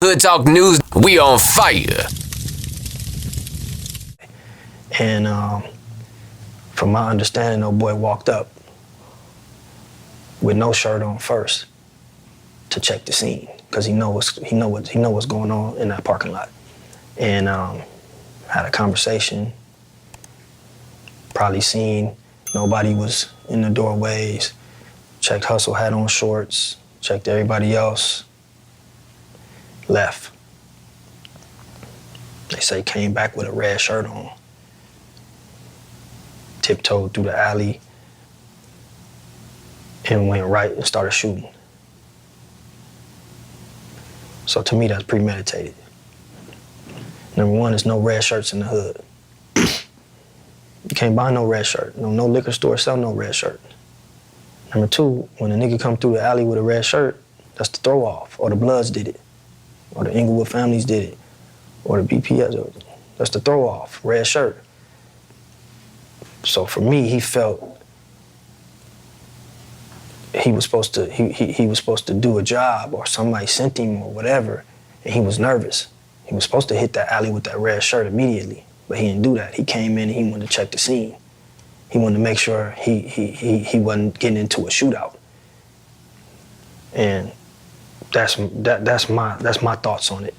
Hood Talk News, we on fire. And from my understanding, old boy walked up with no shirt on first to check the scene because he know what's going on in that parking lot. And had a conversation. Probably seen nobody was in the doorways. Checked Hustle had on shorts. Checked everybody else. Left. They say came back with a red shirt on. Tiptoed through the alley and went right and started shooting. So to me, that's premeditated. Number one, there's no red shirts in the hood. You can't buy no red shirt. No liquor store sell no red shirt. Number two, when a nigga come through the alley with a red shirt, that's the throw off, or the Bloods did it, or the Inglewood families did it, or the BPS. That's the throw off, red shirt. So for me, he felt he was supposed to do a job, or somebody sent him or whatever, and he was nervous. He was supposed to hit that alley with that red shirt immediately, but he didn't do that. He came in and he wanted to check the scene. He wanted to make sure he wasn't getting into a shootout. And that's my thoughts on it.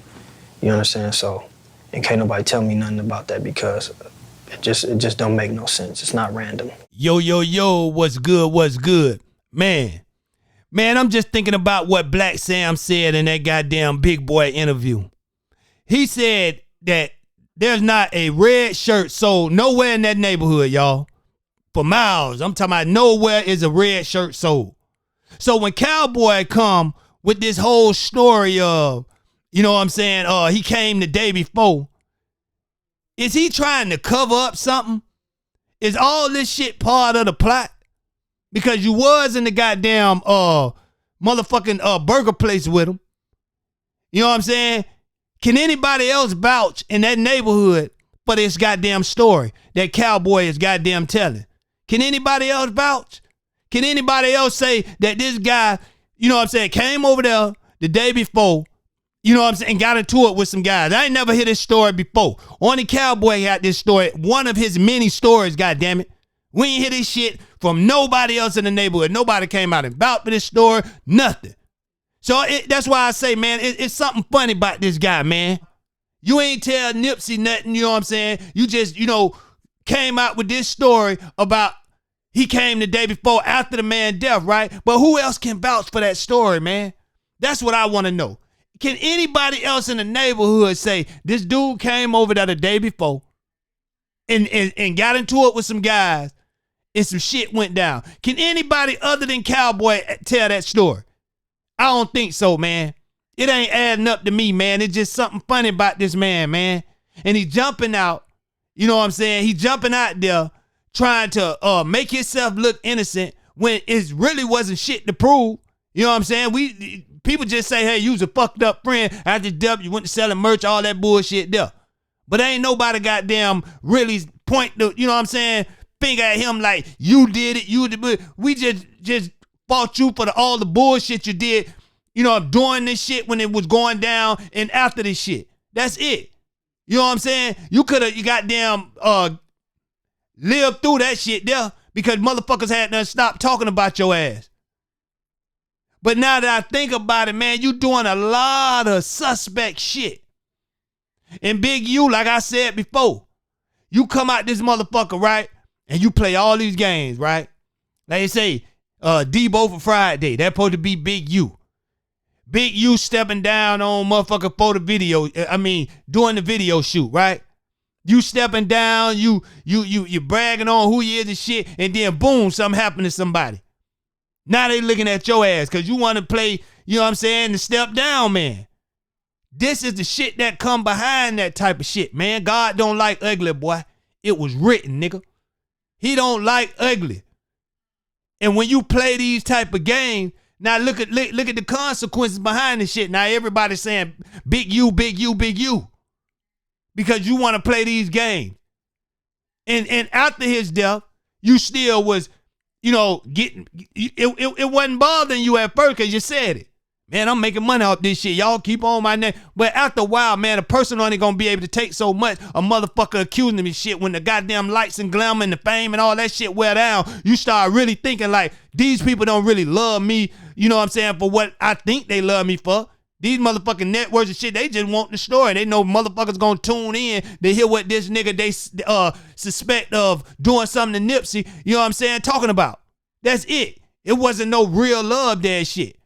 You understand? So, and can't nobody tell me nothing about that because it just don't make no sense. It's not random. Yo, what's good? Man, I'm just thinking about what Black Sam said in that goddamn Big Boy interview. He said that there's not a red shirt sold nowhere in that neighborhood, y'all. For miles. I'm talking about nowhere is a red shirt sold. So when Cowboy come with this whole story of, you know what I'm saying, he came the day before, is he trying to cover up something? Is all this shit part of the plot? Because you was in the goddamn motherfucking burger place with him. You know what I'm saying? Can anybody else vouch in that neighborhood for this goddamn story that Cowboy is goddamn telling? Can anybody else vouch? Can anybody else say that this guy, you know what I'm saying, came over there the day before, you know what I'm saying, got into it with some guys? I ain't never heard this story before. Only Cowboy had this story, one of his many stories, goddammit. We ain't hear this shit from nobody else in the neighborhood. Nobody came out and vouched for this story, nothing. So that's why I say, man, it's something funny about this guy, man. You ain't tell Nipsey nothing, you know what I'm saying? You just, came out with this story about he came the day before after the man death, right? But who else can vouch for that story, man? That's what I want to know. Can anybody else in the neighborhood say this dude came over there the day before and got into it with some guys and some shit went down? Can anybody other than Cowboy tell that story? I don't think so, man. It ain't adding up to me, man. It's just something funny about this man. And he jumping out, you know what I'm saying? He jumping out there trying to make himself look innocent when it really wasn't shit to prove. You know what I'm saying? People just say, hey, you was a fucked up friend after death, you went to selling merch, all that bullshit there. But ain't nobody goddamn really point to, you know what I'm saying, finger at him like, you did it, we just fought you for all the bullshit you did, during this shit when it was going down and after this shit. That's it. You know what I'm saying? You goddamn lived through that shit there because motherfuckers had to stop talking about your ass. But now that I think about it, man, you doing a lot of suspect shit. And Big U, like I said before, you come out this motherfucker, right? And you play all these games, right? Like they say, Debo for Friday. That's supposed to be Big U. Big U stepping down on motherfucker for the video. Doing the video shoot, right? You stepping down, you bragging on who you is and shit, and then boom, something happened to somebody. Now they looking at your ass because you want to play, you know what I'm saying, the step down, man. This is the shit that come behind that type of shit, man. God don't like ugly, boy. It was written, nigga. He don't like ugly. And when you play these type of games, now look at the consequences behind this shit. Now everybody's saying big U, big U, big U. Because you want to play these games. And after his death, you still was, getting, it wasn't bothering you at first because you said it. Man, I'm making money off this shit. Y'all keep on my name. But after a while, man, a person only gonna be able to take so much. A motherfucker accusing me shit when the goddamn lights and glamour and the fame and all that shit wear down. You start really thinking like, these people don't really love me, you know what I'm saying, for what I think they love me for. These motherfucking networks and shit, they just want the story. They know motherfuckers gonna tune in to hear what this nigga they suspect of doing something to Nipsey, you know what I'm saying, talking about. That's it. It wasn't no real love there shit.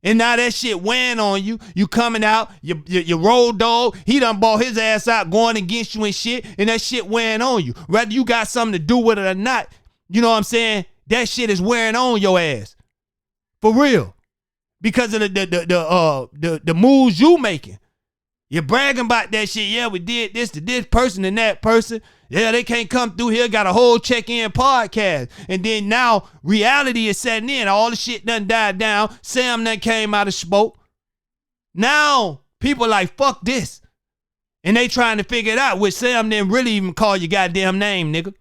And now that shit weighing on you. You coming out, your road dog, he done bought his ass out going against you and shit, and that shit weighing on you. Whether you got something to do with it or not, you know what I'm saying, that shit is wearing on your ass. For real. Because of the moves you making. You're bragging about that shit. Yeah, we did this to this person and that person. Yeah, they can't come through here. Got a whole check-in podcast. And then now reality is setting in. All the shit done died down. Sam done came out of smoke. Now people like, fuck this. And they trying to figure it out, which Sam didn't really even call your goddamn name, nigga.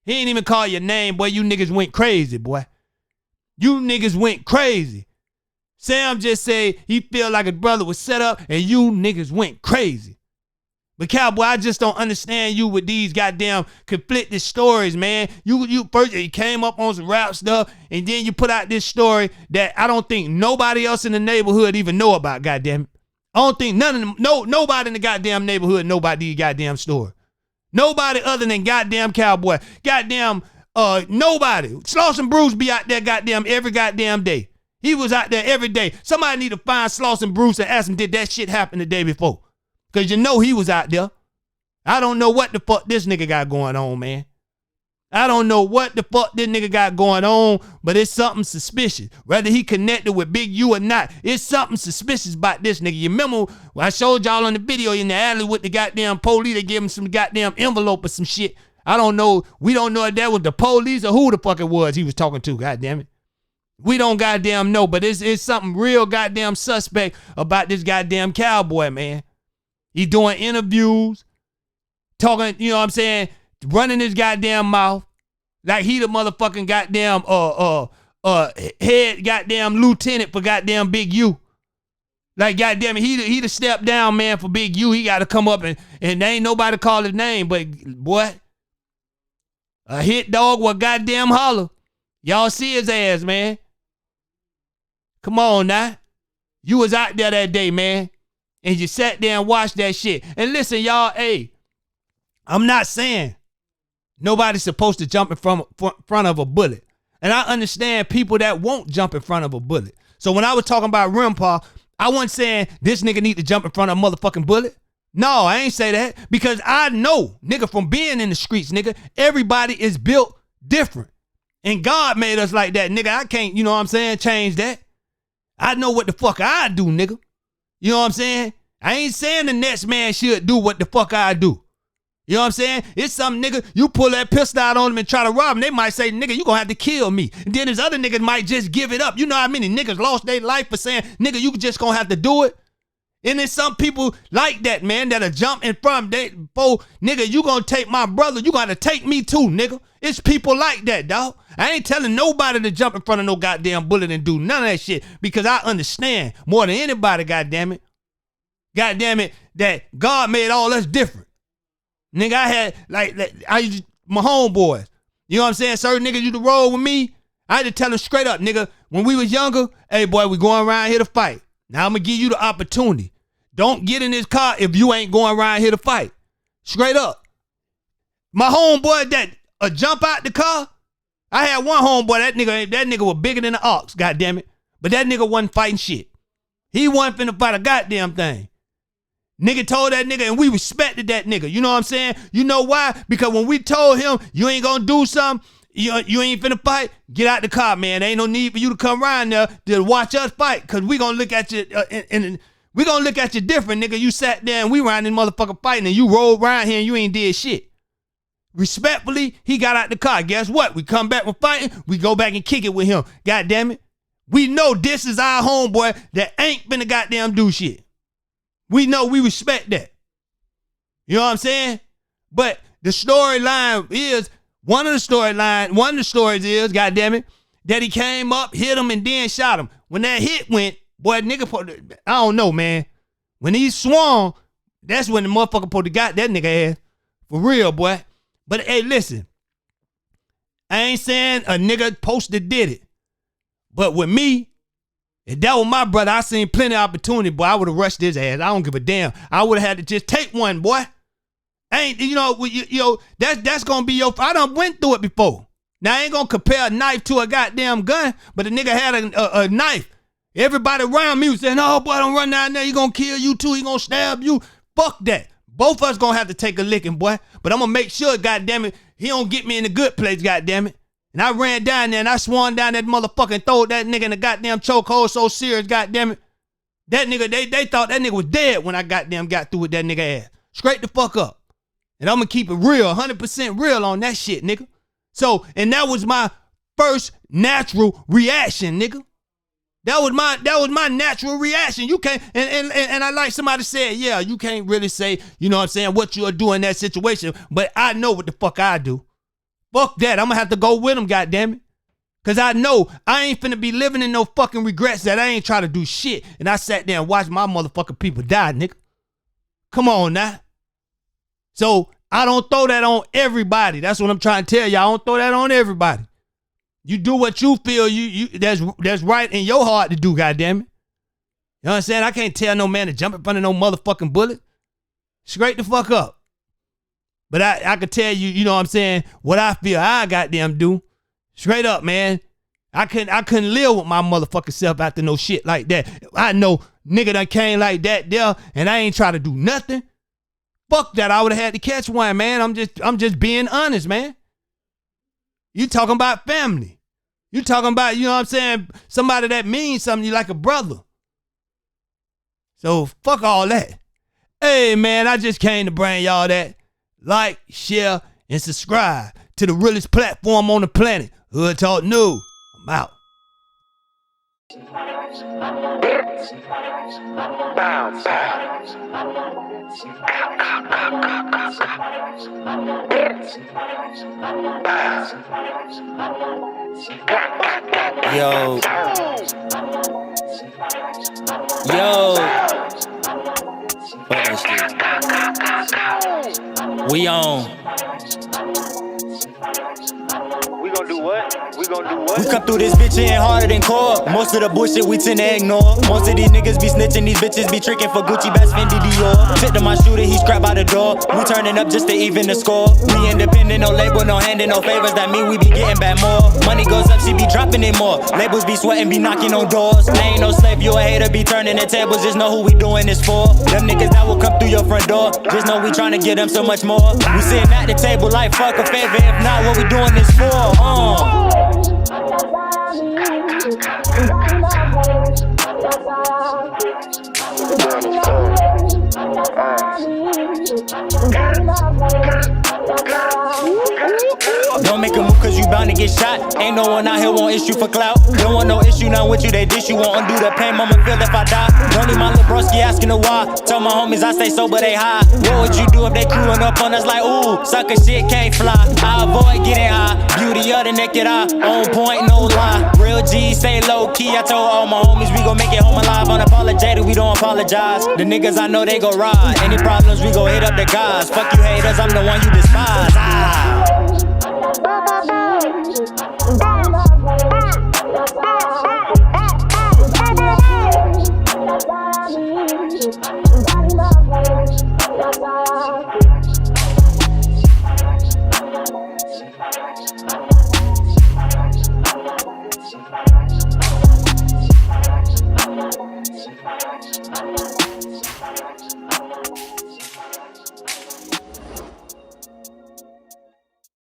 He ain't even call your name, boy. You niggas went crazy, boy. You niggas went crazy. Sam just said he feel like his brother was set up and you niggas went crazy. But Cowboy, I just don't understand you with these goddamn conflicted stories, man. You first you came up on some rap stuff and then you put out this story that I don't think nobody else in the neighborhood even know about, goddamn it. I don't think none of them, nobody in the goddamn neighborhood know about these goddamn story. Nobody other than goddamn Cowboy. Goddamn nobody. Sloss and Bruce be out there goddamn every goddamn day. He was out there every day. Somebody need to find Sloss and Bruce and ask him, did that shit happen the day before? Because you know he was out there. I don't know what the fuck this nigga got going on, man. I don't know what the fuck this nigga got going on, but it's something suspicious. Whether he connected with Big U or not, it's something suspicious about this nigga. You remember when I showed y'all on the video in the alley with the goddamn police, they gave him some goddamn envelope or some shit. I don't know. We don't know if that was the police or who the fuck it was he was talking to, goddamn it. We don't goddamn know, but it's something real goddamn suspect about this goddamn Cowboy, man. He doing interviews, talking, you know what I'm saying, running his goddamn mouth like he the motherfucking goddamn head goddamn lieutenant for goddamn Big U. Like goddamn it, he the step down man for Big U. He got to come up and there ain't nobody call his name, but boy, a hit dog will goddamn holler. Y'all see his ass, man. Come on now. You was out there that day, man. And you sat there and watched that shit. And listen, y'all, hey, I'm not saying nobody's supposed to jump in front of a bullet. And I understand people that won't jump in front of a bullet. So when I was talking about Rimpaw, I wasn't saying this nigga need to jump in front of a motherfucking bullet. No, I ain't say that. Because I know, nigga, from being in the streets, nigga, everybody is built different. And God made us like that, nigga. I can't, you know what I'm saying, change that. I know what the fuck I do, nigga. You know what I'm saying? I ain't saying the next man should do what the fuck I do. You know what I'm saying? It's some nigga, you pull that pistol out on them and try to rob them, they might say, nigga, you gonna have to kill me. And then there's other niggas might just give it up. You know how many niggas lost their life for saying, nigga, you just gonna have to do it? And there's some people like that, man, that'll jump in front of them. Nigga, you gonna take my brother, you gotta take me too, nigga. It's people like that, dog. I ain't telling nobody to jump in front of no goddamn bullet and do none of that shit because I understand more than anybody, goddamn it, that God made all us different. Nigga, I had, my homeboys, you know what I'm saying? Certain niggas used to roll with me. I had to tell them straight up, nigga, when we was younger, hey, boy, we going around here to fight. Now I'm going to give you the opportunity. Don't get in this car if you ain't going around here to fight. Straight up. My homeboy that jump out the car, I had one homeboy, that nigga was bigger than the ox, goddamn it. But that nigga wasn't fighting shit. He wasn't finna fight a goddamn thing. Nigga told that nigga and we respected that nigga. You know what I'm saying? You know why? Because when we told him you ain't gonna do something, you ain't finna fight, get out the car, man. There ain't no need for you to come around there to watch us fight. Cause we gonna look at you we gonna look at you different, nigga. You sat there and we around this motherfucker fighting and you rolled around here and you ain't did shit. Respectfully, he got out the car. Guess what? We come back from fighting, we go back and kick it with him. God damn it. We know this is our homeboy that ain't finna goddamn do shit. We know, we respect that. You know what I'm saying? But the storyline is, one of the stories is, goddamn it, that he came up, hit him, and then shot him. When that hit went, Boy, nigga, I don't know, man. When he swung, that's when the motherfucker supposed to got that nigga ass. For real, boy. But hey, listen. I ain't saying a nigga posted did it. But with me, if that was my brother, I seen plenty of opportunity, boy. I would have rushed his ass. I don't give a damn. I would have had to just take one, boy. That's gonna be your. I done went through it before. Now I ain't gonna compare a knife to a goddamn gun, but the nigga had a knife. Everybody around me was saying, "Oh boy, don't run down there. He gonna kill you too. He gonna stab you." Fuck that. Both of us gonna have to take a licking, boy. But I'm gonna make sure, goddamn it, he don't get me in the good place, goddamn it. And I ran down there and I swung down that motherfucker and throwed that nigga in the goddamn chokehold so serious, goddamn it. That nigga, they thought that nigga was dead when I goddamn got through with that nigga ass. Straight the fuck up. And I'm gonna keep it real, 100% real on that shit, nigga. So, and that was my first natural reaction, nigga. That was my natural reaction. You can't, and I like somebody said, yeah, you can't really say, you know what I'm saying, what you'll do in that situation, but I know what the fuck I do. Fuck that. I'm gonna have to go with him, goddammit. Cause I know I ain't finna be living in no fucking regrets that I ain't try to do shit. And I sat there and watched my motherfucking people die, nigga. Come on now. So I don't throw that on everybody. That's what I'm trying to tell you. I don't throw that on everybody. You do what you feel that's right in your heart to do, goddammit. You know what I'm saying? I can't tell no man to jump in front of no motherfucking bullet. Straight the fuck up. But I could tell you, you know what I'm saying, what I feel I goddamn do. Straight up, man. I couldn't live with my motherfucking self after no shit like that. I know nigga done came like that there and I ain't try to do nothing. Fuck that. I would have had to catch one, man. I'm just being honest, man. You talking about family. You talking about, you know what I'm saying, somebody that means something to you like a brother. So fuck all that. Hey, man, I just came to bring y'all that. Like, share, and subscribe to the realest platform on the planet. Hood Talk News. I'm out. Yo. Fuck that shit. We on. We gon' do what? We come through this bitch hitting harder than core. Most of the bullshit we tend to ignore. Most of these niggas be snitching, these bitches be tricking for Gucci, Bass, Fendi, Dior. Tip to my shooter, he scrap out the door. We turning up just to even the score. We independent, no label, no handing, no favors. That mean we be getting back more. Money goes up, she be dropping it more. Labels be sweating, be knocking on doors. I ain't no slave, you a hater, be turning the tables. Just know who we doing this for. Them niggas that will come through your front door. Just know we trying to get them so much more. We sitting at the table like fuck a favor. If not, what we doing this for? Don't make a move cause you bound to get shot. Ain't no one out here want issue for clout. Don't want no issue, not with you, they dish you. Won't undo the pain, mama feel if I die. Don't need my little broski asking the why. Tell my homies I stay sober, they high. What would you do if they crewing up on us like, ooh, sucker shit can't fly. I avoid getting high, beauty of the naked eye. On point, no lie, real G, stay low key. I told all my homies we gon' make it home alive. Unapologetic, we don't apologize. The niggas I know they go ride. Any problems, we gon' hit up the guys. Fuck you haters, I'm the one you despise.